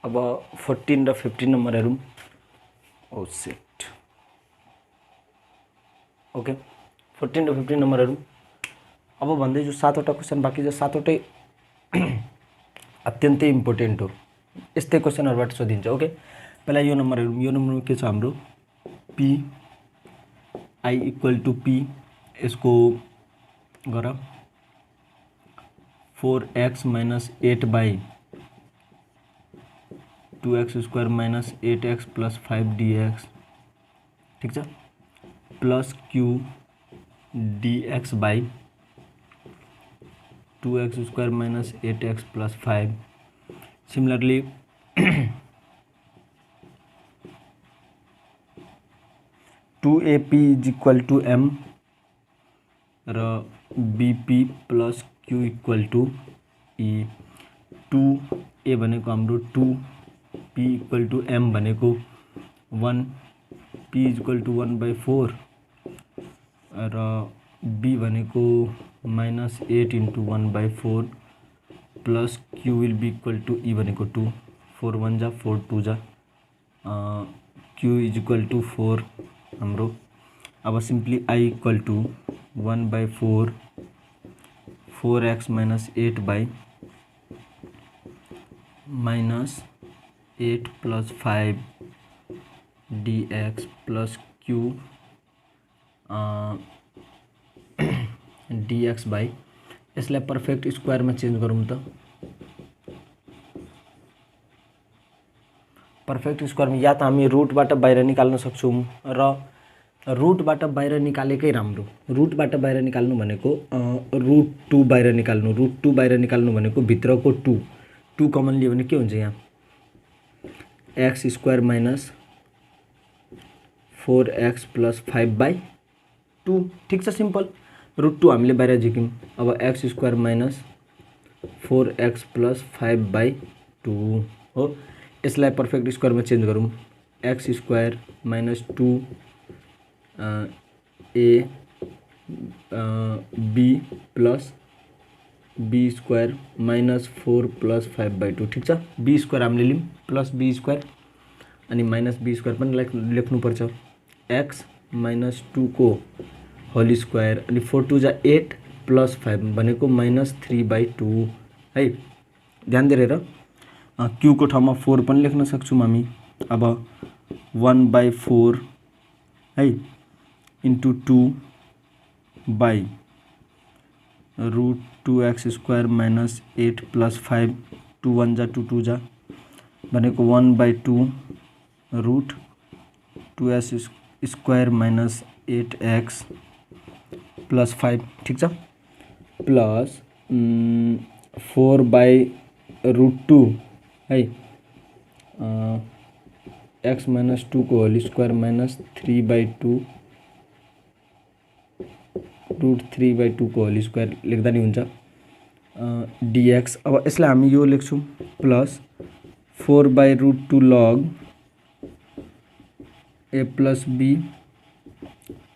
अब 14 र 15 नम्बर हेरौँ। ओ सेट ओके 14 र 15 नम्बर हेरौँ। अब भन्दैछु 7वटा क्वेसन बाँकी छ, 7वटै अत्यन्तै इम्पोर्टेन्ट हो, यस्तै क्वेसनहरुबाट सोधिन्छ। ओके पहिला यो नम्बर हेरौँ। यो नम्बरमा के छ हाम्रो P I equal to P, यसको गर 4x minus 8/2x² minus 8x plus 5 dx, ठीक छ, plus q dx by 2x² minus 8x plus 5। Similarly 2AP is equal to m र BP plus Q equal to E। 2A भनेको हाम्रो 2, P equal to m भनेको 1, P is equal to 1/4 र B भनेको minus 8 into 1/4 plus Q will be equal to E भनेको 2, 4 1 जा 4 2 जा Q is equal to 4 हाम्रो। अब simply I equal to 1/4 4x minus 8 by minus 8 plus 5 dx plus Q dx by, यसलाई perfect स्क्वायरमा change गरौँ त। पर्फेक्ट स्क्वायरमा या त हामी रुटबाट बाहिर निकाल्न सक्छौँ र रुटबाट बाहिर निकालेकै राम्रो। रुटबाट बाहिर निकाल्नु भनेको रुट 2 बाहिर निकाल्नु, रुट 2 बाहिर निकाल्नु भनेको भित्रको 2 कमन लियो भने के हुन्छ यहाँ x² माइनस 4x प्लस 5/2, ठीक छ, सिम्पल। रुट 2 हामीले बाहिर झिक्यौँ। अब x² माइनस 4x प्लस 5/2 हो। यसलाई पर्फेक्ट स्क्वायरमा चेन्ज गरौँ। x² minus 2 a b plus b² minus 4 plus 5/2, ठीक छ। b² हामीले लियौँ प्लस b² अनि माइनस b² पनि लेख्नुपर्छ। x माइनस 2 को होल स्क्वायर अनि 4 2 जा 8 प्लस 5 भनेको माइनस 3/2 है। ध्यान दिएर हेर, Q को ठाउँमा 4 पनि लेख्न सक्छौँ हामी। अब 1/4 है into 2 by root 2x² minus 8 plus 5 2 1 जा 2 2 जा भनेको 1/2 route 2s² minus 8x plus 5, ठीक छ, प्लस 4/√2 है x माइनस 2 को होल स्क्वायर माइनस 3/2 रूट 3/2 को होल स्क्वायर लेख्दा नि हुन्छ dx। अब यसलाई हामी यो लेख्छौँ plus 4/√2 log a plus b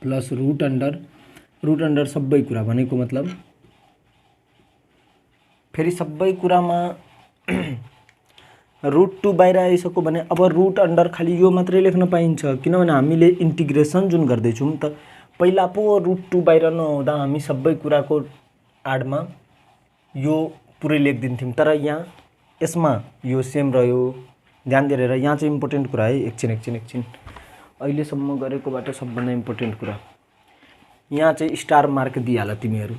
plus root under सबै कुरा भनेको मतलब फेरि सबै कुरामा रूट 2 बाहिर आइसक्यो भने अब रूट अन्डर खाली यो मात्रै लेख्न पाइन्छ, किनभने हामीले इन्टिग्रेसन जुन गर्दैछौँ त पहिला पो रूट 2 बाहिर नहुँदा हामी सबै कुराको आडमा यो पुरै लेखिदिन्थ्यौँ। तर यहाँ यसमा यो सेम रह्यो। ध्यान दिएर हेर, यहाँ चाहिँ इम्पोर्टेन्ट कुरा है। एकछिन अहिलेसम्म गरेकोबाट सबभन्दा इम्पोर्टेन्ट कुरा यहाँ चाहिँ स्टार मार्क दिइहाल तिमीहरू,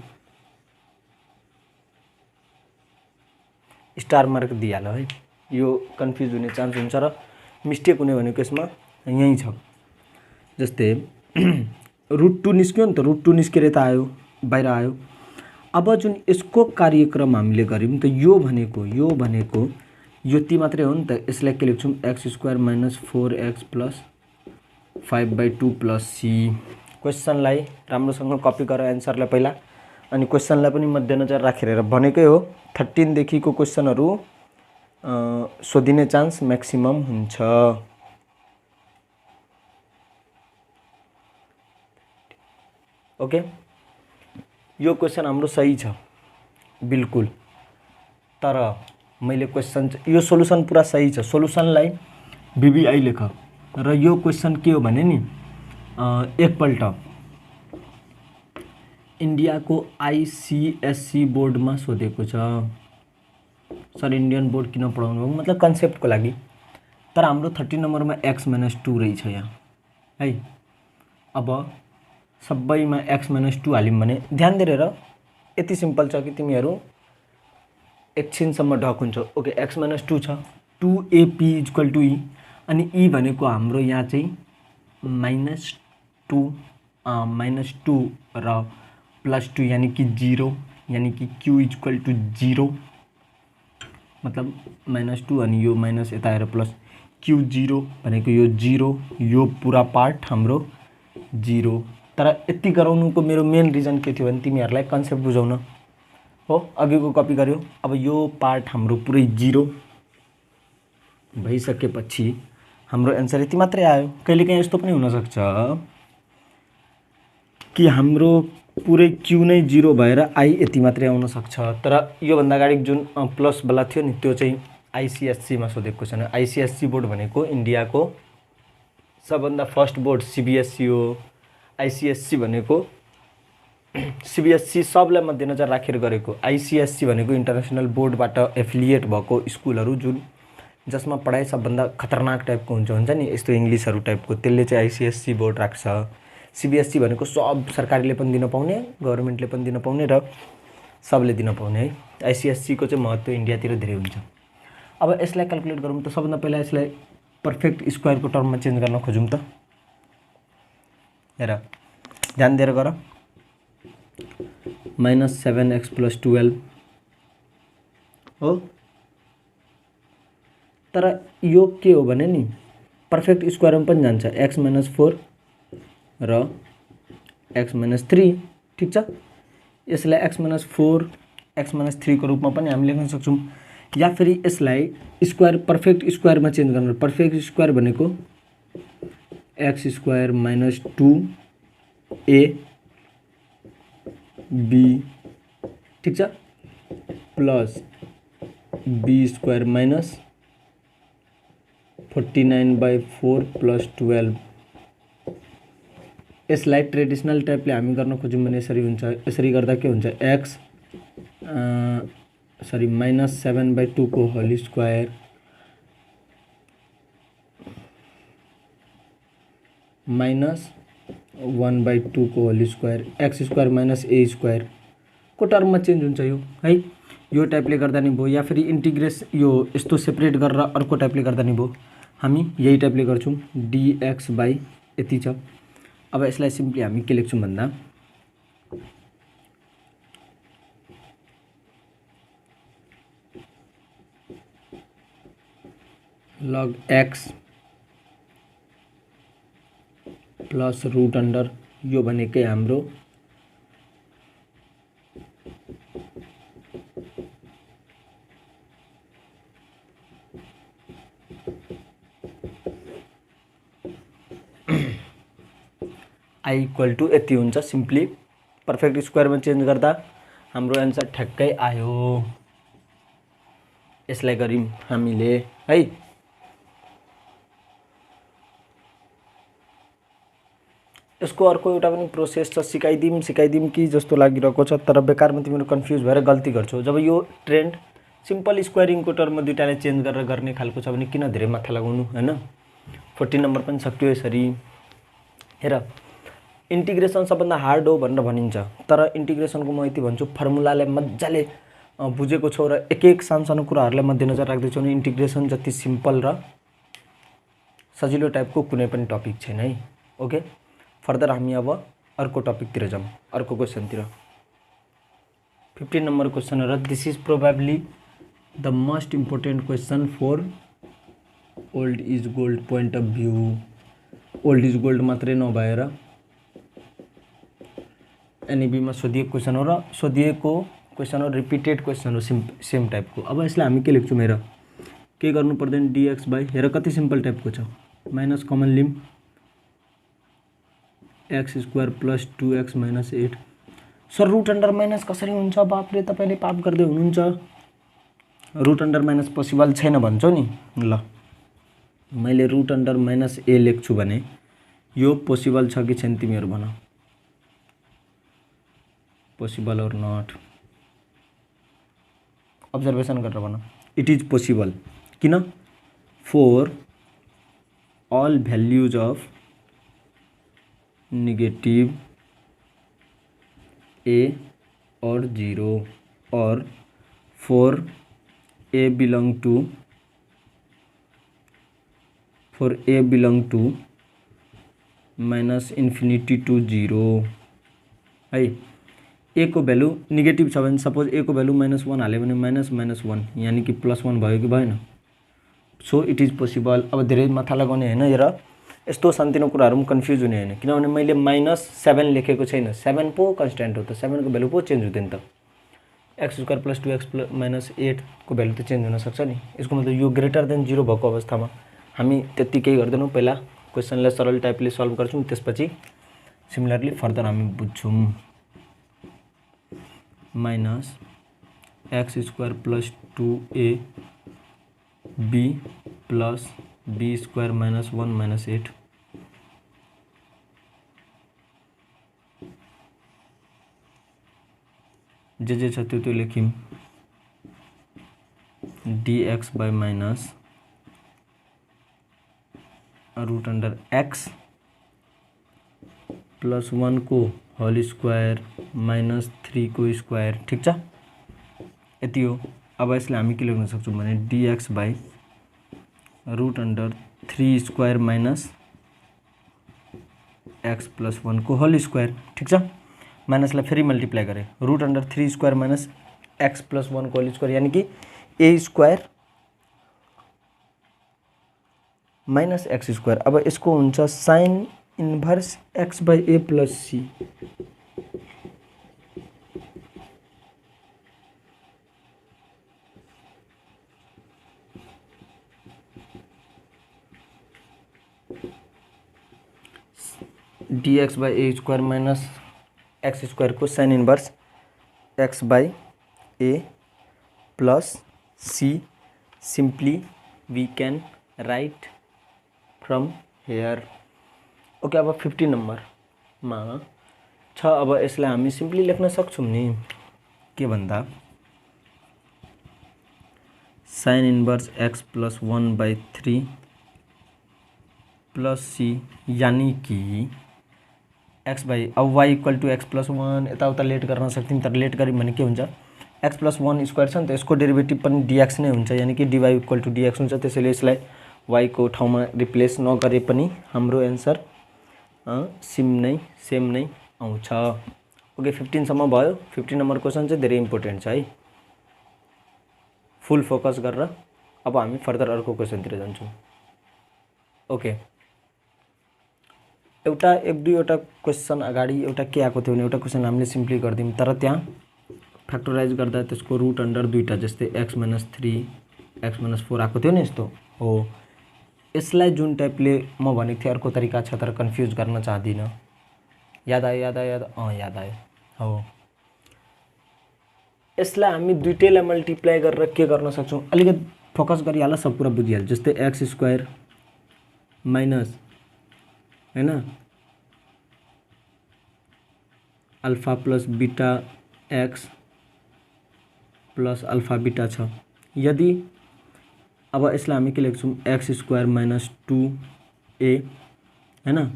स्टार मार्क दिइहाल है। यो कन्फ्युज हुने चान्स हुन्छ र मिस्टेक हुने भनेको यसमा यही छ। जस्तै रूट 2 निस्क्यो नि त, रूट 2 निस्केर त आयो, बाहिर आयो। अब जुन यसको कार्यक्रम हामीले गर्यौँ त यो भनेको यो ती मात्रै हो नि त। यसलाई के लेख्छौँ x² minus 4x plus 5/2 plus c। क्वेसनलाई राम्रोसँग कपी गर एन्सरलाई पहिला, अनि क्वेसनलाई पनि मध्यनजर राखेर भनेकै हो 13 देखिको क्वेसनहरू सोधिने चान्स म्याक्सिमम हुन्छ। ओके यो क्वेसन हाम्रो सही छ बिल्कुल, तर मैले क्वेसन यो सोलुसन पुरा सही छ, सोलुसनलाई BBI लेख र यो क्वेसन के हो भने नि एकपल्ट इन्डियाको ICSC बोर्डमा सोधेको छ। सर इन्डियन बोर्ड किन पढाउनु भयो, मतलब कन्सेप्टको लागि। तर हाम्रो 30 नम्बरमा x-2 रहेछ यहाँ है। अब सबैमा x-2 हाल्यौँ भने ध्यान दिएर यति सिम्पल छ कि तिमीहरू एकछिनसम्म ढक हुन्छौ। ओके, x-2 छ, 2AP = E अनि E भनेको हाम्रो यहाँ चाहिँ -2 र +2 यानी कि 0, यानी कि Q = 0, मतलब -2 अनि यो माइनस यता आएर प्लस Q 0 भनेको यो 0, यो पुरा पार्ट हाम्रो 0। तर यति गराउनुको मेरो मेन रिजन के थियो भने तिमीहरूलाई कन्सेप्ट बुझाउन हो। अघिको कपी गर्यो। अब यो पार्ट हाम्रो पुरै 0 भइसकेपछि हाम्रो एन्सर यति मात्रै आयो। कहिलेकाहीँ यस्तो पनि हुनसक्छ कि हाम्रो पुरै Q नै 0 भएर I यति मात्रै आउन सक्छ। तर योभन्दा अगाडि जुन प्लस वाला थियो नि त्यो चाहिँ ICSC मा सोधेको छैन। ICSC बोर्ड भनेको इन्डियाको सबभन्दा फर्स्ट बोर्ड CBSE हो। ICSC भनेको CBSE सबलाई मध्यनजर राखेर गरेको। ICSC भनेको इन्टरनेसनल बोर्डबाट एफिलिएट भएको स्कुलहरू जुन जसमा पढाइ सबभन्दा खतरनाक टाइपको हुन्छ नि, यस्तो इङ्ग्लिसहरू टाइपको, त्यसले चाहिँ ICSC बोर्ड राख्छ। CBSE भनेको सब सरकारले पनि दिन पाउने, गभर्मेन्टले पनि दिन पाउने र सबले दिन पाउने है। ICSC को चाहिँ महत्त्व इन्डियातिर धेरै हुन्छ। अब यसलाई क्याल्कुलेट गरौँ त सबभन्दा पहिला यसलाई पर्फेक्ट स्क्वायरको टर्ममा चेन्ज गर्न खोजौँ त। हेर ध्यान दिएर गर, -7x + 12 हो। तर यो के हो भने नि पर्फेक्ट स्क्वायरमा पनि जान्छ, x-4 र x-3, ठीक छ। यसलाई x-4 x-3 को रूपमा पनि हामी लेख्न सक्छौँ, या फेरि यसलाई स्क्वायर पर्फेक्ट स्क्वायरमा चेन्ज गर्न। पर्फेक्ट स्क्वायर भनेको x² - 2ab, ठीक छ, प्लस b² - 49/4 + 12। यसलाई ट्रेडिसनल टाइपले हामी गर्न खोज्यौँ भने यसरी हुन्छ। यसरी गर्दा के हुन्छ, -7/2 को होल स्क्वायर -1/2 को होल स्क्वायर, x² - a² को टर्ममा चेन्ज हुन्छ यो है। यो टाइपले गर्दा नि भयो, या फेरि इन्टिग्रेस यो यस्तो सेपरेट गरेर अर्को टाइपले गर्दा नि भयो। हामी यही टाइपले गर्छौँ, dx/ यति छ। अब यसलाई सिम्पली हामी के लेख्छौँ भन्दा log x plus root under, यो भनेकै हाम्रो I = यति हुन्छ। सिम्पली पर्फेक्ट स्क्वायरमा चेन्ज गर्दा हाम्रो एन्सर ठ्याक्कै आयो। यसलाई गर्यौं हामीले है। यसको अर्को एउटा पनि प्रोसेस छ, सिकाइदिम कि जस्तो लागिरहेको छ, तर बेकारमा तिमीहरू कन्फ्युज भएर गल्ती गर्छौ। जब यो ट्रेन्ड सिम्पल स्क्वायरिङको टर्ममा दुईटाले चेन्ज गरेर गर्ने खालको छ भने किन धेरै माथा लगाउनु हैन। 14 नम्बर पनि सक्यो यसरी। हेर इन्टिग्रेसन सबभन्दा हार्ड हो भनेर भनिन्छ, तर इन्टिग्रेसनको म यति भन्छु फर्मुलालाई मज्जाले बुझेको छौ र एक एक सानो कुराहरूलाई मध्यनजर राख्दै छौ भने इन्टिग्रेसन जति सिम्पल र सजिलो टाइपको कुनै पनि टपिक छैन है। ओके, फर्दर हामी अब अर्को टपिकतिर जाउँ, अर्को क्वेसनतिर। 15 नम्बर क्वेसन हो र this is probably the most important question for old is gold point of view. Old is gold मात्रै नभएर एनईबीमा सोधिएको क्वेसन हो र सोधिएको क्वेसन हो, रिपिटेड क्वेसन हो, सेम टाइपको। अब यसलाई हामी के लेख्छौँ, हेर के गर्नु पर्दैन, dx/, हेर कति सिम्पल टाइपको छ, माइनस कमन लिम x² + 2x - 8। Sir root under minus कसरी हुन्छ, बापरे तपाईले पाप गर्दै हुनुहुन्छ। रुट अन्डर माइनस पोसिबल छैन भन्छौ नि, ल मैले रुट अन्डर माइनस ए लेख्छु भने यो पोसिबल छ कि छैन तिमीहरू भन, पोसिबल और नट, अब्जर्भेसन गरेर भन। इट इज पोसिबल, किन? For all values of negative a or 0 or for a belong to minus infinity to 0 है। ए को भ्यालु नेगेटिभ छ भने सपोज ए को भ्यालु -1 हाल्यो भने -1 यानी कि +1 भयो कि भएन? So it is possible. अब धेरै माथा लगाउने होइन, हेर यस्तो सानोतिनो कुराहरू पनि कन्फ्युज हुने होइन, किनभने मैले -7 लेखेको छैन, 7 पो कन्स्ट्यान्ट हो त, 7 को भ्यालु पो चेन्ज हुँदैन त, x² + 2x - 8 को भ्यालु त चेन्ज हुन सक्छ नि। यसको मतलब यो ग्रेटर देन 0 भएको अवस्थामा हामी त्यति केही गर्दैनौँ, पहिला क्वेसनलाई सरल टाइपले सल्भ गर्छौँ, त्यसपछि सिमिलरली फर्दर हामी बुझ्छौँ। -x² + 2ab + b² - 1 - 8 जे छ त्यो लेख्यौँ। dx by minus root under x +1 को होल स्क्वायर -3 को स्क्वायर, ठिक छ, यति हो। अब यसलाई हामी के लेख्न सक्छौँ भने dx by root under 3 square minus x + 1 को होल स्क्वायर, ठिक छ। माइनसलाई फेरि मल्टिप्लाई गरेँ, root under 3 square minus x + 1 को होल स्क्वायर यानी कि a² माइनस x²। अब यसको हुन्छ sine inverse x/a + c, dx by a² minus x² को sine inverse x/a + c, simply we can write from here. Okay, अब 15 नम्बरमा छ। अब यसलाई हामी सिम्पली लेख्न सक्छौँ नि, के भन्दा साइन इन्भर्स x + 1/3 + c यानी कि अब y = x + 1 यताउता लेट गर्न सक्थ्यौँ, तर लेट गऱ्यौँ भने के हुन्छ, x + 1 स्क्वायर छ नि त, यसको डेरिभेटिभ पनि dx नै हुन्छ, यानी कि dy = dx हुन्छ। त्यसैले यसलाई y को ठाउँमा रिप्लेस नगरे पनि हाम्रो एन्सर सेम नै आउँछ। ओके, 15 सम्म भयो। 15 नम्बर क्वेसन चाहिँ धेरै इम्पोर्टेन्ट छ है, फुल फोकस गरेर। अब हामी फर्दर अर्को क्वेसनतिर जान्छौँ। ओके, एउटा 1-2वटा क्वेसन अगाडि एउटा के आएको थियो भने एउटा क्वेसन हामीले सिम्पली गरिदियौँ, तर त्यहाँ फ्याक्टराइज गर्दा त्यसको रुट अन्डर 2टा जस्तै x - 3 x - 4 आएको थियो नि, यस्तो हो। यसलाई जुन टाइपले म भनेको थिएँ अर्को तरिका छ, तर कन्फ्युज गर्न चाहदिनँ। याद आयो हो। यसलाई हामी दुईटैलाई मल्टिप्लाई गरेर के गर्न सक्छौँ, अलिकति फोकस गरिहाल, सब कुरा बुझिहाल्छ। जस्तै x² माइनस हैन alpha + beta x + alpha beta छ। यदि अब यसलाई हामी के लेख्छौँ, x² - 2a हैन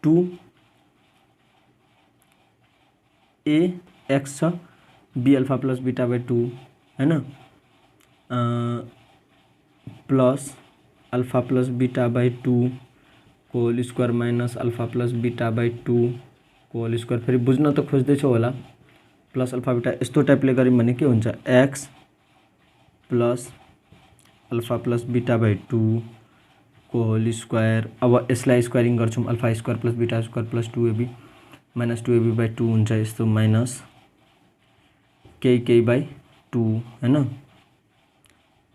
2ax छ, b अल्फा + बीटा/2 हैन प्लस अल्फा + बीटा/2 को होल स्क्वायर माइनस अल्फा + बीटा/2 को होल स्क्वायर। फेरि बुझ्न त खोज्दैछौ होला, प्लस अल्फा बीटा यस्तो टाइपले गऱ्यौँ भने के हुन्छ, x + अल्फा + बीटा/2 को होल स्क्वायर। अब यसलाई स्क्वायरिङ गर्छौँ, अल्फा² + बीटा² + 2ab - 2ab/2 हुन्छ, यस्तो माइनस k/2 हैन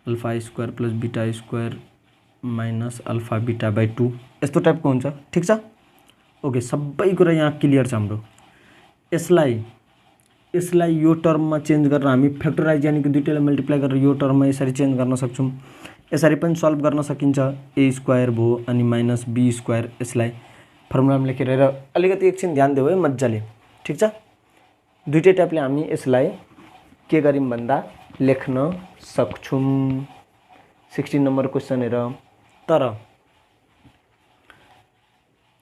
अल्फा² + बीटा² माइनस अल्फा बीटा/2 यस्तो टाइपको हुन्छ, ठिक छ। ओके, सबै कुरा यहाँ क्लियर छ हाम्रो। यसलाई यो टर्ममा चेन्ज गरेर हामी फ्याक्टराइज यानि कि दुईटैलाई मल्टिप्लाई गरेर यो टर्ममा यसरी चेन्ज गर्न सक्छौँ। यसरी पनि सल्भ गर्न सकिन्छ। ए स्क्वायर भयो अनि माइनस बी स्क्वायर, यसलाई फर्मुलामा लेखेर र अलिकति एकछिन ध्यान देऊ है मजाले, ठिक छ। दुईटै टाइपले हामी यसलाई के गर्यौँ भन्दा लेख्न सक्छौँ। 16 नम्बर क्वेसन हेर। तर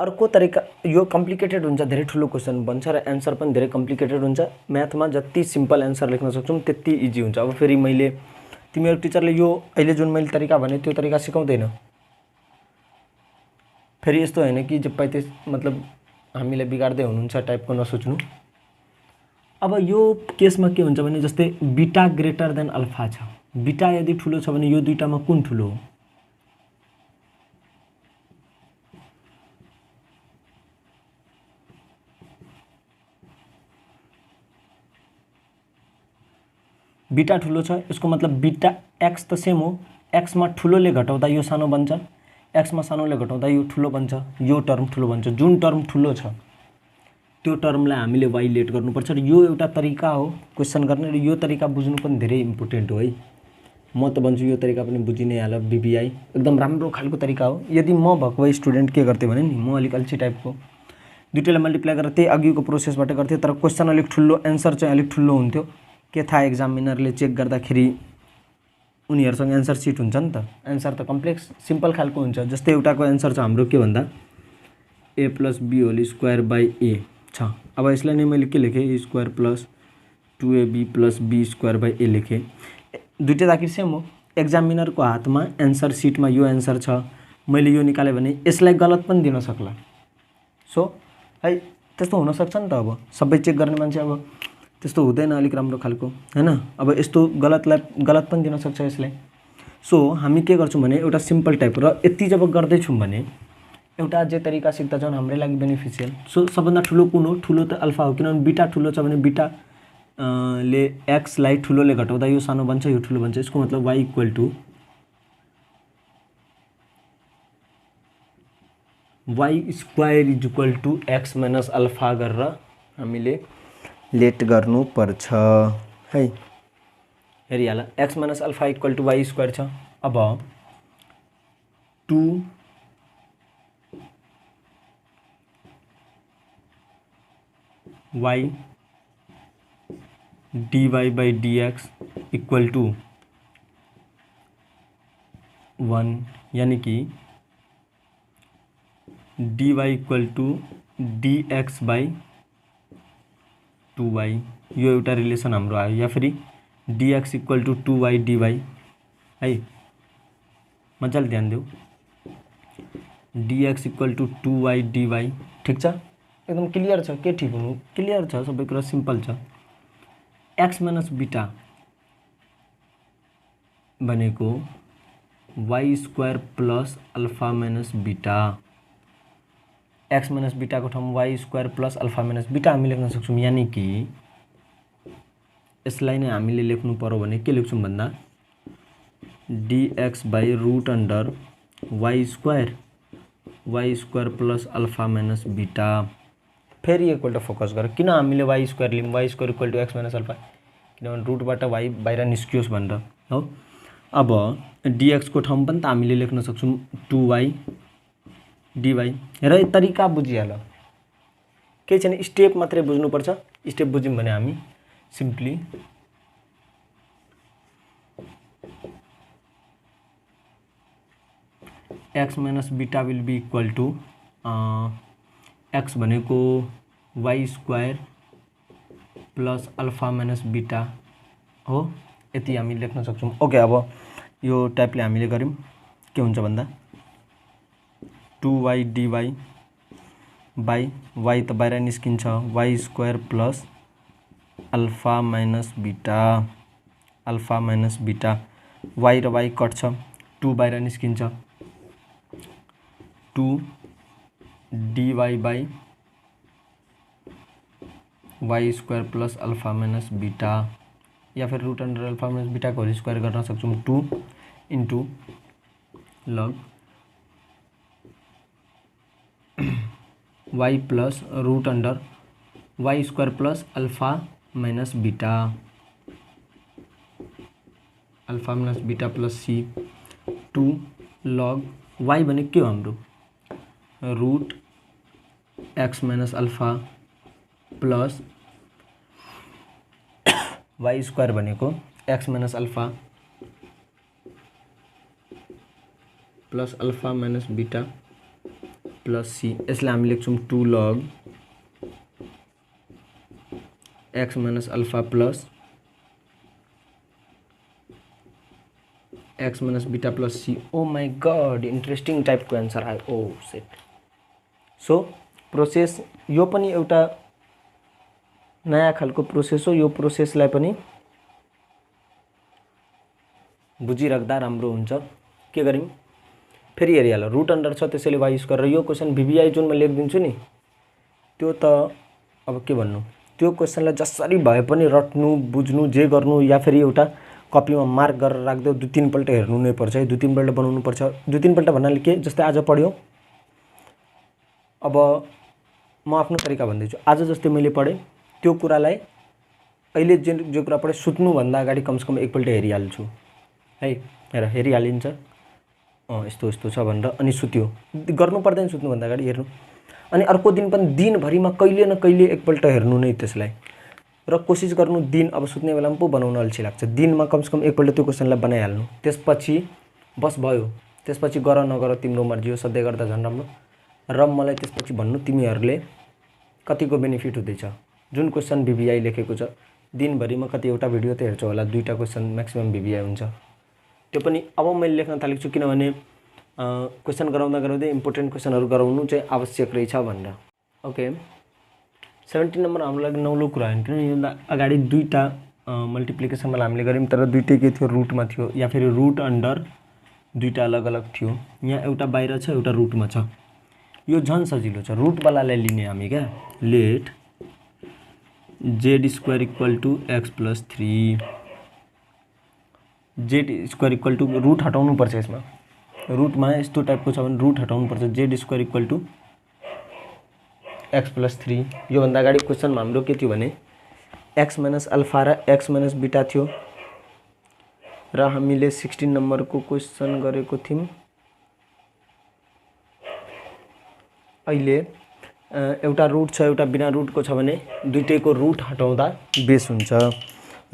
अर्को तरिका, यो कम्प्लिकेटेड हुन्छ, धेरै ठुलो क्वेसन बन्छ र एन्सर पनि धेरै कम्प्लिकेटेड हुन्छ। म्याथमा जति सिम्पल एन्सर लेख्न सक्छौँ त्यति इजी हुन्छ। अब फेरि मैले तिमीहरू टिचरले यो अहिले जुन मैले तरिका भने त्यो तरिका सिकाउँदैन। फेरि यस्तो होइन कि जे पाइ त्यस मतलब हामीलाई बिगार्दै हुनुहुन्छ टाइपको नसोच्नु। अब यो केसमा के हुन्छ भने जस्तै बीटा ग्रेटर देन अल्फा छ। बीटा यदि ठुलो छ भने यो दुईटामा कुन ठुलो हो? बीटा ठुलो छ, यसको मतलब बीटा एक्स त सेम हो। एक्समा ठुलोले घटाउँदा यो सानो बन्छ, एक्समा सानोले घटाउँदा यो ठुलो बन्छ, यो टर्म ठुलो बन्छ। जुन टर्म ठुलो छ त्यो टर्मलाई हामीले वाइ लेट गर्नुपर्छ र यो एउटा तरिका हो क्वेसन गर्ने र यो तरिका बुझ्नु पनि धेरै इम्पोर्टेन्ट हो है। म त भन्छु यो तरिका पनि बुझि नै हाल। बीबीआई एकदम राम्रो खालको तरिका हो। यदि म भएको भए स्टुडेन्ट के गर्थेँ भने नि, म अलिक अल्छी टाइपको दुईटैलाई मल्टिप्लाई गरेर त्यही अघिको प्रोसेसबाट गर्थेँ, तर क्वेसन अलिक ठुलो, एन्सर चाहिँ अलिक ठुलो हुन्थ्यो। के थाहा एक्जामिनरले चेक गर्दाखेरि उनीहरूसँग एन्सर सिट हुन्छ नि त। एन्सर त कम्प्लेक्स सिम्पल खालको हुन्छ। जस्तै एउटाको एन्सर छ हाम्रो के भन्दा a plus b whole square by a छ। अब यसलाई नै मैले के लेखेँ, a square plus 2ab plus b square by a लेखेँ। दुइटै आखिर सेम हो। एक्जामिनरको हातमा एन्सर सिटमा यो एन्सर छ, मैले यो निकालेँ भने यसलाई गलत पनि दिन सक्ला। सो है त्यस्तो हुनसक्छ नि त। अब सबै चेक गर्ने मान्छे अब त्यस्तो हुँदैन अलिक राम्रो खालको, हैन। अब यस्तो गलतलाई गलत पनि दिन सक्छ यसलाई। सो हामी के गर्छौँ भने एउटा सिम्पल टाइप, र यति जब गर्दैछौँ भने एउटा जे तरिका सिक्दा छौँ हाम्रै लागि बेनिफिसियल। सो सबभन्दा ठुलो कुन हो? ठुलो त अल्फा हो, किनभने बीटा ठुलो छ भने बीटा ले एक्सलाई ठुलोले घटाउँदा यो सानो बन्छ, यो ठुलो बन्छ। यसको मतलब y equal to y square is equal to x minus alpha गरेर हामीले लेट गर्नुपर्छ है। हेरिहाल, x minus alpha equal to y square छ। अब 2 y dy by dx equal to 1, यानी कि dy equal to dx by 2y, यो एउटा रिलेसन हाम्रो आयो। या फेरि dx equal two 2y dy है, मजाले ध्यान देऊ। dx equal two 2y dy, ठिक छ, एकदम क्लियर छ। के ठिक हुनु? क्लियर छ, सबै कुरा सिम्पल छ। एक्स माइनस बीटा भनेको y square plus alpha minus beta. X minus बीटाको ठाउँमा y square plus alpha minus beta हामी लेख्न सक्छौँ। यानी कि यसलाई नै हामीले लेख्नु पर्यो भने के लेख्छौँ भन्दा dx by root under Y square plus alpha minus beta. फेरि एकपल्ट फोकस गर, किन हामीले वाइ स्क्वायर लियौँ? Y square equal to x minus alpha, किनभने रुटबाट वाइ बाहिर निस्कियोस् भनेर हो। अब dx को ठाउँ पनि त हामीले लेख्न सक्छौँ 2y dy। र यो तरिका बुझिहाल, केही छैन, स्टेप मात्रै बुझ्नुपर्छ। स्टेप बुझ्यौँ भने हामी simply x minus beta will be equal to x भनेको y square plus alpha minus beta हो, यति हामी लेख्न सक्छौँ। ओके, अब यो टाइपले हामीले गऱ्यौँ। के हुन्छ भन्दा 2y dy बाई वाइ त बाहिर निस्किन्छ, y square plus alpha minus beta, y र वाइ कट्छ, 2 बाहिर निस्किन्छ, 2 dy by y square plus alpha minus beta, या फिर root under alpha minus beta को होल स्क्वायर गर्न सक्छौँ। 2 into log y plus root under y square plus alpha minus beta, alpha minus beta plus c, 2 log y भनेको के हो हाम्रो root x minus alpha plus y square भनेको x minus alpha plus alpha minus beta plus c. यसलाई हामी लेख्छौँ 2 log x minus alpha plus x minus beta plus c. Oh my god, interesting टाइपको answer आयो। Oh set. So process यो पनि एउटा नयाँ खालको प्रोसेस हो। यो प्रोसेसलाई पनि बुझिराख्दा राम्रो हुन्छ। के गरिम फेरि हेरिहाल, रुट अन्डर छ त्यसैले वाई स्क्वायर। र यो क्वेसन भिबिआई जुन म लेखिदिन्छु नि त्यो त अब के भन्नु, त्यो क्वेसनलाई जसरी भए पनि रट्नु बुझ्नु जे गर्नु, या फेरि एउटा कपीमा मार्क गरेर राख्दै 2-3 पल्ट हेर्नु नै पर्छ है, 2-3 पल्ट बनाउनु पर्छ। 2-3 पल्ट भन्नाले के, जस्तै आज पढ्यो, अब म आफ्नो तरिका भन्दैछु। आज जस्तै मैले पढेँ त्यो कुरालाई अहिले जो कुरा पढेँ सुत्नुभन्दा अगाडि कमसेकम एकपल्ट हेरिहाल्छु है। हेर हेरिहालिन्छ यस्तो यस्तो छ भनेर, अनि सुत्यो, गर्नु पर्दैन सुत्नुभन्दा अगाडि हेर्नु। अनि अर्को दिन पनि दिनभरिमा कहिले न कहिले एकपल्ट हेर्नु नै त्यसलाई, र कोसिस गर्नु दिन अब सुत्ने बेलामा पो बनाउन अल्छी लाग्छ, दिनमा कमसेकम एकपल्ट त्यो क्वेसनलाई बनाइहाल्नु। त्यसपछि बस भयो, त्यसपछि गर नगर तिम्रो मर्जी हो, सधैँ गर्दा झन् राम्रो। र मलाई त्यसपछि भन्नु तिमीहरूले कतिको बेनिफिट हुँदैछ। जुन क्वेसन भिबिआई लेखेको छ दिनभरिमा कतिवटा भिडियो त हेर्छौ होला, 2टा क्वेसन म्याक्सिमम भिबिआई हुन्छ। त्यो पनि अब मैले लेख्न थालेको छु किनभने क्वेसन गराउँदा गराउँदै इम्पोर्टेन्ट क्वेसनहरू गराउनु चाहिँ आवश्यक रहेछ भनेर। ओके, 17 नम्बर हाम्रो लागि नौलो कुरा होइन, किनभने योभन्दा अगाडि 2टा मल्टिप्लिकेसनमा हामीले गऱ्यौँ, तर 2टै के थियो रुटमा थियो, या फेरि रुट अन्डर 2टा अलग अलग थियो। यहाँ एउटा बाहिर छ एउटा रुटमा छ। यो झन् सजिलो छ, रुटवालालाई लिने हामी क्या। Let Z square equal to X plus 3, Z square equal to root हटाउनु पर्छ यसमा, रुटमा यस्तो टाइपको छ भने रुट हटाउनु पर्छ। Z square equal to X plus 3। योभन्दा अगाडि क्वेसनमा हाम्रो के थियो भने एक्स माइनस अल्फा र एक्स माइनस बीटा थियो, र हामीले 16 नम्बरको क्वेसन गरेको थियौँ। अहिले एउटा रुट छ एउटा बिना रुटको छ भने दुईटैको रुट हटाउँदा बेस हुन्छ,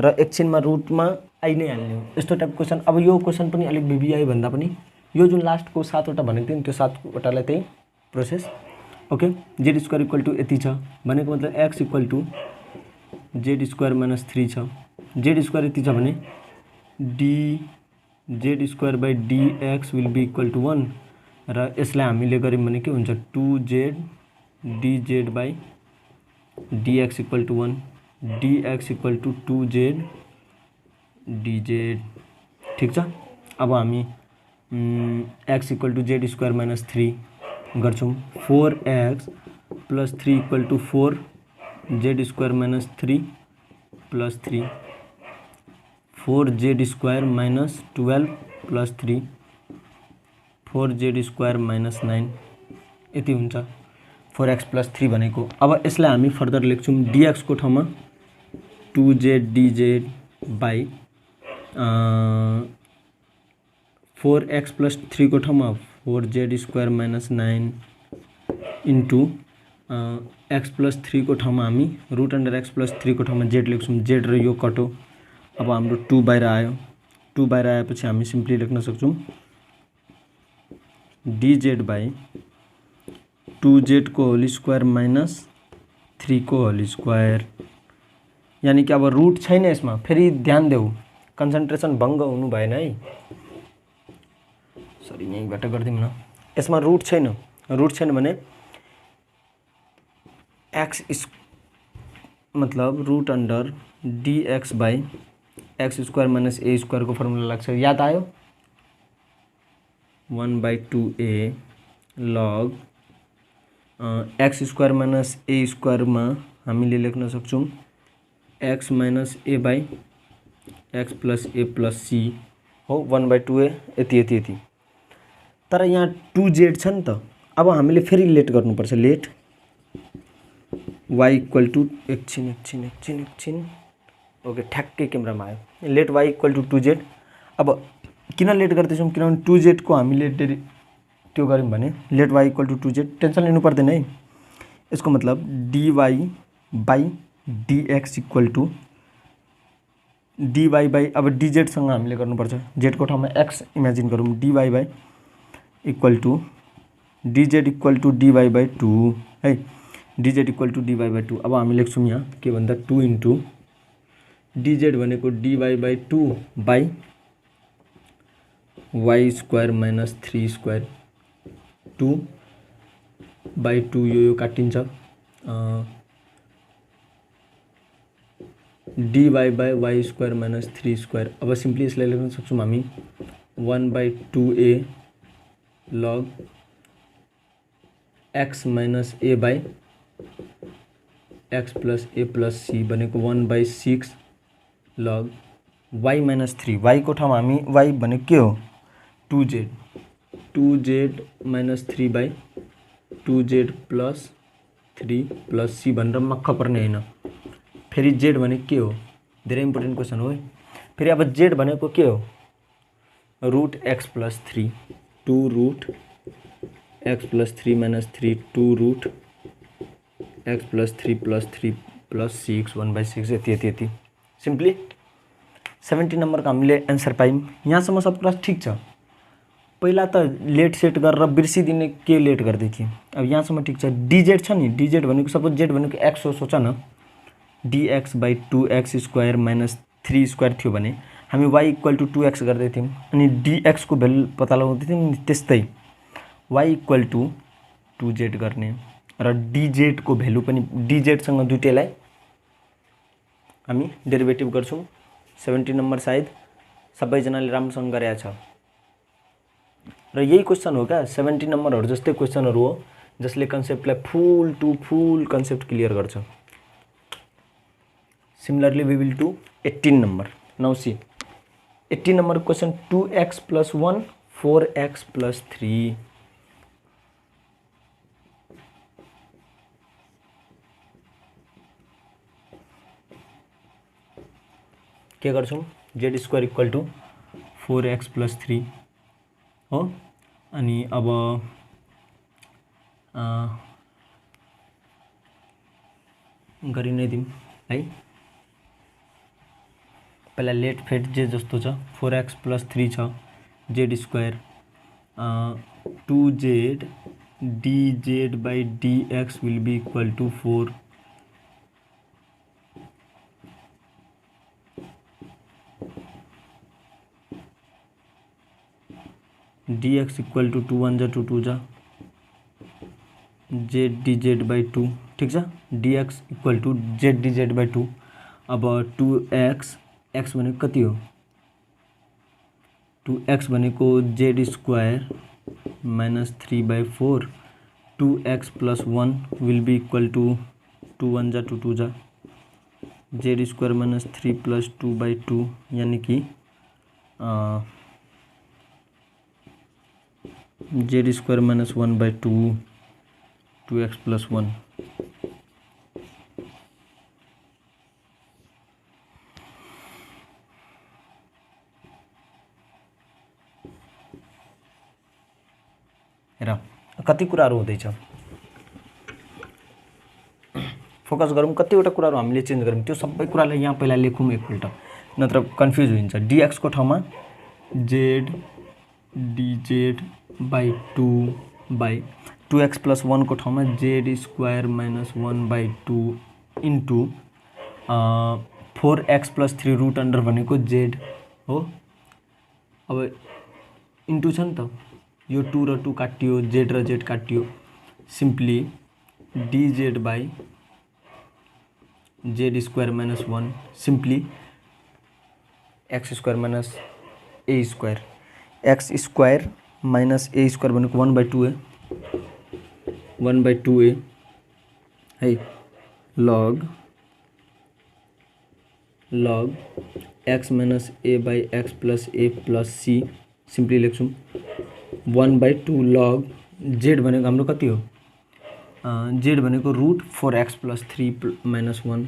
र एकछिनमा रुटमा आइ नै हाल्ने हो यस्तो टाइप क्वेसन। अब यो क्वेसन पनि अलिक भिबिआई भन्दा पनि यो जुन लास्टको 7वटा भनेको थियो नि त्यो 7वटालाई त्यही process. Okay, Z square equal to यति छ भनेको मतलब X equal to Z square minus 3 छ। जेड स्क्वायर यति छ भने D Z square by D X will be equal to 1, र यसलाई हामीले गऱ्यौँ भने के हुन्छ 2z dz by dx equal to 1, dx equal to 2z dz। ठिक छ। अब हामी x equal to Z square minus 3 गर्छौँ। 4x plus 3 equal to 4 Z square minus 3 plus 3, 4z square minus 12 plus 3, 4z square minus 9 यति हुन्छ 4x plus 3 भनेको। अब यसलाई हामी फर्दर लेख्छौँ dx को ठाउँमा 2z dz by 4x plus 3 को ठाउँमा 4z square minus 9 into x plus 3 को ठाउँमा हामी रुट अन्डर x प्लस 3 को ठाउँमा z लेख्छौँ। z र यो कटो, अब हाम्रो 2 बाहिर आयो। 2 बाहिर आएपछि हामी सिम्पली लेख्न सक्छौँ dz बाई 2z को होल स्क्वायर माइनस 3 को होल स्क्वायर। यानी कि अब रुट छैन यसमा, फेरि ध्यान देऊ कन्सन्ट्रेसन भङ्ग हुनु भएन है। सरी यहीँबाट गरिदिउँ न, यसमा रुट छैन। रुट छैन भने एक्स मतलब root under dx by X square minus A square को फर्मुला लाग्छ, याद आयो 1/2a log X square minus A स्क्वायरमा हामीले लेख्न सक्छौँ X minus A by X plus A plus C हो 1/2a यति यति यति। तर यहाँ 2z छ नि त, अब हामीले फेरि लेट गर्नुपर्छ। लेट वाई इक्वल टू एकछिन ओके ठ्याक्कै क्यामेरामा आयो। Let Y equal to 2z। अब किन लेट गर्दैछौँ किनभने 2z को हामीले त्यो गऱ्यौँ भने let Y equal to 2z tension लिनु पर्दैन है। यसको मतलब dy by dx equal to dy by अब dz हामीले गर्नुपर्छ z को ठाउँमा x इमेजिन गरौँ dy by equal to dz equal to dy by 2 है dz equal to dy by 2। अब हामी लेख्छौँ यहाँ के भन्दा 2 इन्टु dz भनेको dy by 2 by y square minus 3 square 2 by 2 यो काटिन्छ dy by y square minus 3 square. अब सिम्पली यसलाई लेख्न सक्छौँ हामी 1 by 2a log x minus a by x plus a plus c भनेको 1 by 6 log y minus 3 y को ठाउँमा हामी y भनेको के हो 2z minus 3 by 2z plus 3 plus c भनेर मक्ख पर्ने होइन। फेरि z भनेको के हो धेरै इम्पोर्टेन्ट क्वेसन हो है। फेरि अब z भनेको के हो root x plus 3 2 root x plus 3 minus 3 2 root x plus 3 plus 6 1 by 6 यति सिम्पली 70 नम्बरको हामीले एन्सर पायौँ। यहाँसम्म सब कुरा ठिक छ। पहिला त लेट सेट गरेर बिर्सिदिने के लेट गर्दै थिएँ। अब यहाँसम्म ठिक छ। dz छ नि dz भनेको सपोज z भनेको x हो सोच न dx by 2x square minus 3 square थियो भने हामी y इक्वल टू 2x गर्दै थियौँ अनि dx को भ्यालु पत्ता लगाउँदै थियौँ। त्यस्तै y इक्वल टू 2z गर्ने र dz को भ्यालु पनि dz सँग दुईटैलाई हामी डेरिभेटिभ गर्छौँ। 70 नम्बर सायद सबैजनाले राम्रोसँग गरेका छ र यही क्वेसन हो क्या 70 नम्बरहरू जस्तै क्वेसनहरू हो जसले कन्सेप्टलाई full to full concept clear गर्छ। Similarly we will to 18 number. Now see 18 number question 2x plus 1 4x plus 3 के गर्छौँ Z square equal to 4x plus 3 हो। अनि अब गरि नै दिउँ है। पहिला लेट फेट जे जस्तो छ 4x प्लस 3 छ Z square 2z dz by dx will be equal to 4 dx equal to 2 1 जा 2 2 जा z dz बाई 2 ठीक छ। dx equal to z dz by 2। अब 2x x भनेको कति हो 2x भनेको z square minus 3 by 4 2x plus 1 will be equal to 2 1 जा 2 2 जा z square minus 3 plus 2 by 2 यानी कि z square minus 1 by 2 2x plus 1 हेर कति कुराहरू हुँदैछ फोकस गरौँ। कतिवटा कुराहरू हामीले चेन्ज गरौँ त्यो सबै कुरालाई यहाँ पहिला लेखौँ एकपल्ट नत्र कन्फ्युज हुन्छ। dx को ठाउँमा z dz by 2 by 2x plus 1 को ठाउँमा z square minus 1 by 2 into 4x plus 3 root under भनेको z हो। अब इन्टु छ नि त यो 2 र 2 काटियो z र z काटियो simply dz by z square minus 1 simply x square minus a square x square minus a square भनेको 1 बाई 2a 1 बाई 2a है लग x minus a by x plus a plus c simply लेख्छौँ 1 by 2 log z भनेको हाम्रो कति हो Z भनेको root 4x plus 3 minus 1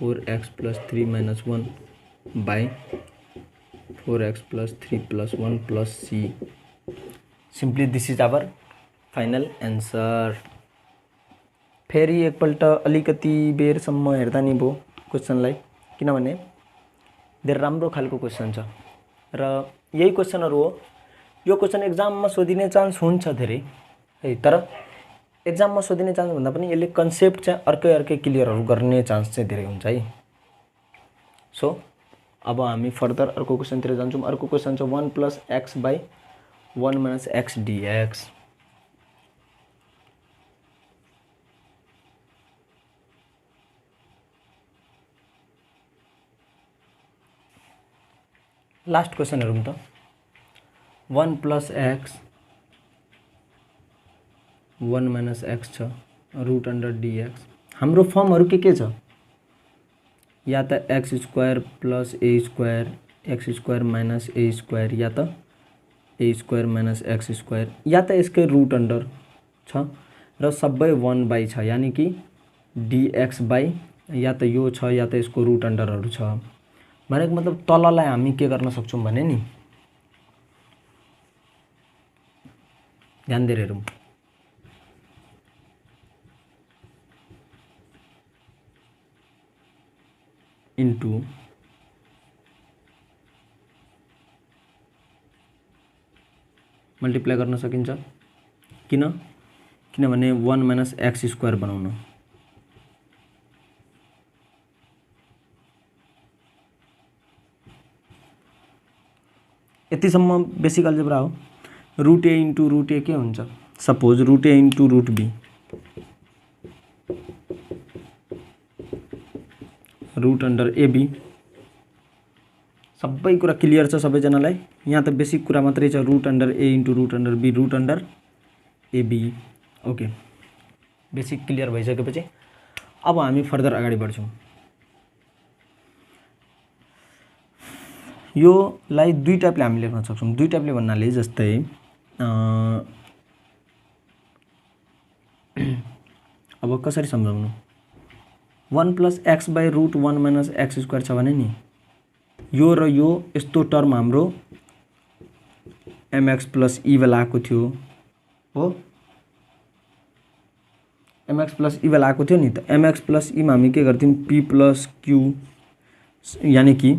4x plus 3 minus 1 by 4x plus 3 plus 1 plus C. Simply this is our final answer. फेरि एकपल्ट अलिकति बेरसम्म हेर्दा नि भयो क्वेसनलाई, किनभने धेरै राम्रो खालको क्वेसन छ र यही क्वेसनहरू हो। यो क्वेसन एक्जाममा सोधिने चान्स हुन्छ धेरै है, तर एक्जाममा सोधिने चान्स भन्दा पनि यसले कन्सेप्ट चाहिँ अर्कै क्लियरहरू गर्ने चान्स चाहिँ धेरै हुन्छ है। सो अब हामी फर्दर अर्को क्वेसनतिर जान्छौँ। अर्को क्वेसन छ 1 plus X by 1 minus x dx. Last question हेरौँ त। 1 प्लस एक्स 1 माइनस एक्स छ रुट अंडर डिएक्स। हाम्रो फर्महरू के छ? या त x square plus A square x square minus A square, या त ए स्क्वायर माइनस एक्स स्क्वायर, या त यसकै रुट अंडर छ र सबै 1 बाई छ, यानी कि डिएक्स बाई या त यो छ या त यसको रुट अंडरहरू छ। भनेको मतलब तललाई हामी के गर्न सक्छौँ भने नि, ध्यान दिएर हेरौँ। इन्टु मल्टिप्लाई गर्न सकिन्छ। किनभने 1 माइनस एक्स स्क्वायर बनाउन। यतिसम्म बेसिक अल्जेब्रा हो। Root A into root A के हुन्छ? Suppose root A into root B, root under AB. सबै कुरा क्लियर छ सबैजनालाई? यहाँ त बेसिक कुरा मात्रै छ, root under A into root under B, root under AB. Okay, basic clear भइसकेपछि अब हामी फर्दर अगाडि बढ्छौँ। योलाई दुई टाइपले हामी लेख्न सक्छौँ। दुई टाइपले भन्नाले जस्तै अब कसरी सम्झाउनु? 1 plus X by root 1 minus x square छ भने नि, यो र यो यस्तो टर्म हाम्रो एमएक्स प्लस ई वाला आएको थियो हो, एमएक्स प्लस ई वाला आएको थियो नि। त एमएक्स प्लस ईमा हामी के गर्थ्यौँ? पी प्लस क्यू, यानी कि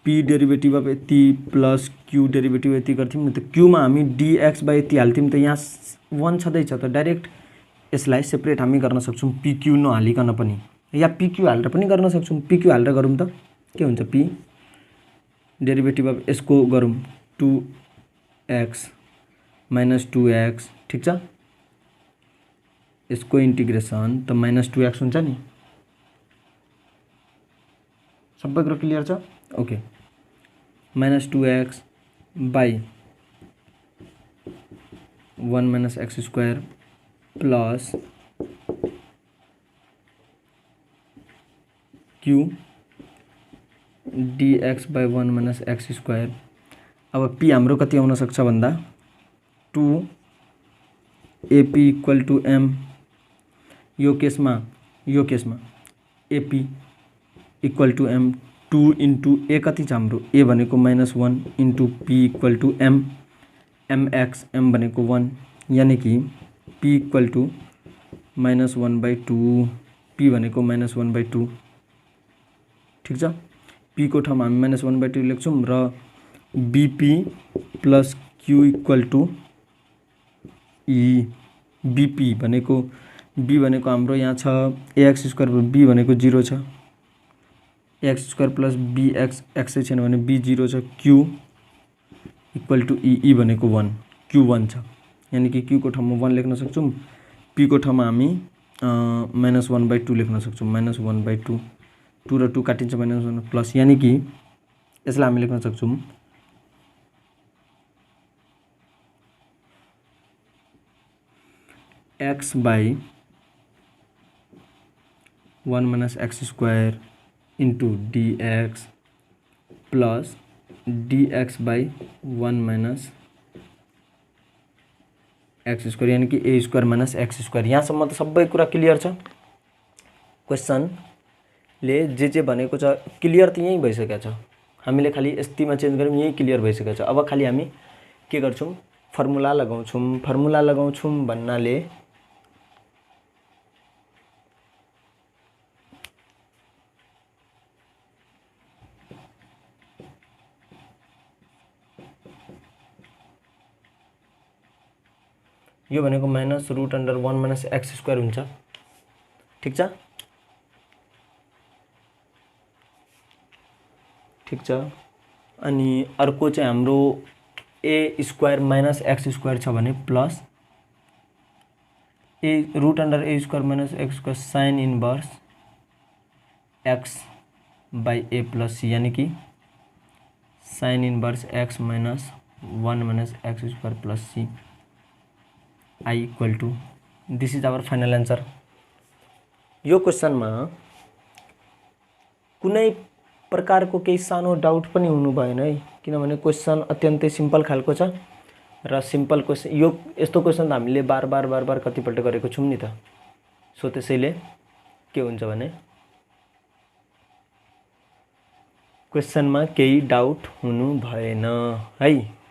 पी डेरिभेटिभ अफ यति प्लस क्यू डेरिभेटिभ यति गर्थ्यौँ नि। त क्यूमा हामी डिएक्स बाई यति हाल्थ्यौँ। त यहाँ 1 छँदैछ, त डाइरेक्ट यसलाई सेपरेट हामी गर्न सक्छौँ पीक्यू नहालिकन पनि, या पीक्यू हालेर पनि गर्न सक्छौँ। पीक्यू हालेर गरौँ त के हुन्छ? पी डेरिभेटिभ अफ यसको गरौँ 2x माइनस 2x, ठिक छ। यसको इन्टिग्रेसन त माइनस 2x हुन्छ नि। सबै कुरा क्लियर छ? Okay, minus 2x by 1 minus x square plus Q dx by 1 minus x square. अब पी हाम्रो कति आउन सक्छ भन्दा 2 एपी इक्वल टू एम। यो केसमा a p equal to m. 2 into a कति छ हाम्रो? ए भनेको -1 into p equal to m, m x, m भनेको 1, यानी कि पी इक्वल टू -1/2, पी भनेको -1/2, ठिक छ। पी को ठाउँमा हामी -1/2 लेख्छौँ र b p plus q equal to e. B p भनेको बी भनेको हाम्रो यहाँ छ एक्स स्क्वायर, बी भनेको 0 छ, x square plus b x, एक्सै छैन भने बी 0 छ। Q equal to e, e भनेको 1, क्यू 1 छ, यानी कि क्यू को ठाउँमा 1 लेख्न सक्छौँ। पी को ठाउँमा हामी -1/2 लेख्न सक्छौँ। -1/2, 2 र 2 काटिन्छ, -1 प्लस, यानी कि यसलाई हामी लेख्न सक्छौँ x by 1 minus x square into dx plus dx by 1 minus x square यानी कि ए स्क्वायर माइनस एक्स स्क्वायर। यहाँसम्म त सबै कुरा क्लियर छ। क्वेसनले जे भनेको छ क्लियर त यहीँ भइसकेको छ। हामीले खालि यतिमा चेन्ज गऱ्यौँ, यही क्लियर भइसकेको छ। अब खालि हामी के गर्छौँ, फर्मुला लगाउँछौँ। फर्मुला लगाउँछौँ भन्नाले यो भनेको minus root under 1 minus x square हुन्छ। ठिक छ, ठिक छ। अनि अर्को चाहिँ हाम्रो A square minus x square छ भने plus A root under A square minus x square sine inverse X by A plus C, यानी कि sine inverse X minus 1 minus x square plus C I equal to, this is our final answer. यो क्वेसनमा कुनै प्रकारको केही सानो doubt पनि हुनु भएन है, किनभने क्वेसन अत्यन्तै सिम्पल खालको छ र सिम्पल क्वेसन, यो यस्तो क्वेसन त हामीले बार बार कतिपल्ट गरेको छौँ नि त। सो त्यसैले के हुन्छ भने क्वेसनमा केही डाउट हुनु भएन है।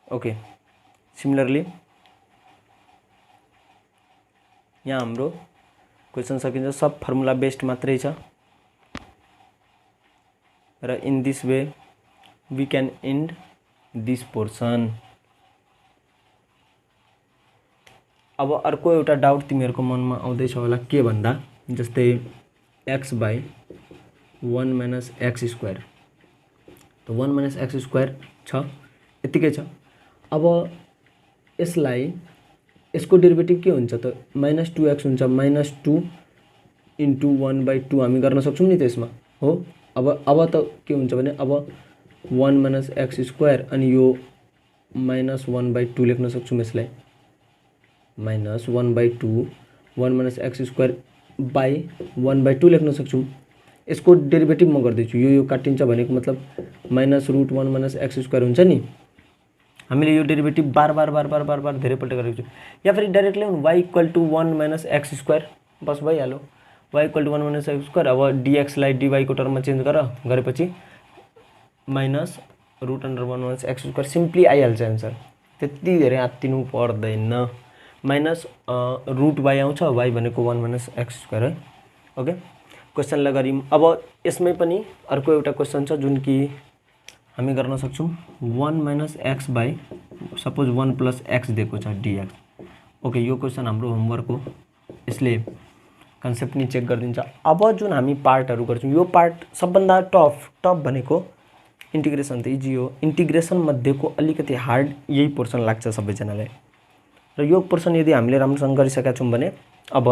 ओके, सिमिलरली यहाँ हाम्रो क्वेसन सकिन्छ। सब फर्मुला बेस्ड मात्रै छ र in this way we can and this portion. अब अर्को एउटा डाउट तिमीहरूको मनमा आउँदैछ होला, के भन्दा जस्तै x by 1 minus x square, त 1 माइनस एक्स स्क्वायर छ, यतिकै छ। अब यसलाई, यसको डेरिभेटिभ के हुन्छ त माइनस 2x हुन्छ। माइनस 2 इन्टु 1/2 हामी गर्न सक्छौँ नि त यसमा, हो। अब त के हुन्छ भने अब 1 माइनस एक्स स्क्वायर अनि यो माइनस 1/2 लेख्न सक्छौँ यसलाई, minus 1/2 1 minus x square by 1/2 लेख्न सक्छौँ। यसको डेरिभेटिभ म गर्दैछु, यो काटिन्छ भनेको मतलब minus root 1 minus x square हुन्छ नि। हामीले यो डेरिभेटिभ बार बार धेरैपल्ट गरेको छु। या फेरि directly y equal to 1 minus x square, बस भइहाल्यो। y equal to 1 minus x square. अब dxलाई dy को टर्ममा चेन्ज गरेपछि minus root under 1 minus x square simply आइहाल्छ एन्सर। त्यति धेरै आत्तिनु पर्दैन। माइनस रुट y आउँछ, y भनेको 1 माइनस एक्स स्क्वायर है। ओके, क्वेसनलाई गऱ्यौँ। अब यसमै पनि अर्को एउटा क्वेसन छ जुन कि हामी गर्न सक्छौँ। 1 minus x by suppose 1 plus x दिएको छ dx। ओके, यो क्वेसन हाम्रो होमवर्क हो, यसले कन्सेप्ट नि चेक गरिदिन्छ। अब जुन हामी पार्टहरू गर्छौँ, यो पार्ट सबभन्दा टफ भनेको इन्टिग्रेसन त इजी हो। इन्टिग्रेसन मध्येको अलिकति हार्ड यही पोर्सन लाग्छ सबैजनालाई। र यो पोर्सन यदि हामीले राम्रोसँग गरिसकेका छौँ भने अब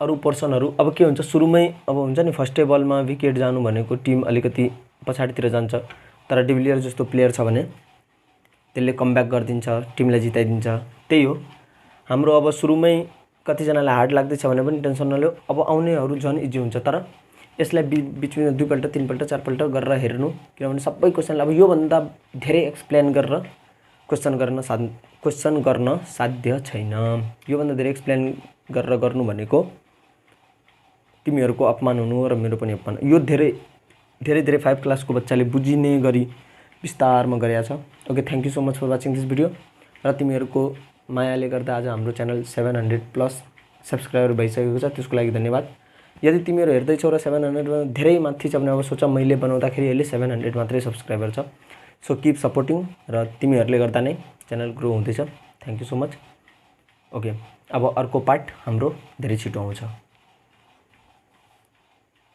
अरू पोर्सनहरू अब के हुन्छ, सुरुमै अब हुन्छ नि फर्स्टै बलमा विकेट जानु भनेको टिम अलिकति पछाडितिर जान्छ, तर डिभिलियर जस्तो प्लेयर छ भने त्यसले कमब्याक गरिदिन्छ, टिमलाई जिताइदिन्छ। त्यही हो हाम्रो। अब सुरुमै कतिजनालाई हार्ड लाग्दैछ भने पनि टेन्सन नलियो, अब आउनेहरू झन् इजी हुन्छ। तर यसलाई बिचमा 2 पल्ट 3 पल्ट 4 पल्ट गरेर हेर्नु, किनभने सबै क्वेसनलाई अब योभन्दा धेरै एक्सप्लेन गरेर क्वेसन गर्न साध्य छैन। योभन्दा धेरै एक्सप्लेन गरेर गर्नु भनेको तिमीहरूको अपमान हुनु र मेरो पनि अपमान। यो धेरै 5 क्लासको बच्चाले बुझिने गरी विस्तारमा गरेको छ। Okay, thank you so much for watching this video. र तिमीहरूको मायाले गर्दा आज हाम्रो च्यानल 700+ सब्सक्राइबर भइसकेको छ, त्यसको लागि धन्यवाद। यदि तिमीहरू हेर्दैछौ र 700 धेरै माथि छ भने अब सोच, मैले बनाउँदाखेरि अहिले 700 मात्रै सब्सक्राइबर छ। सो किप सपोर्टिङ, र तिमीहरूले गर्दा नै च्यानल ग्रो हुँदैछ। Thank you so much. Okay, अब अर्को पार्ट हाम्रो धेरै छिटो आउँछ।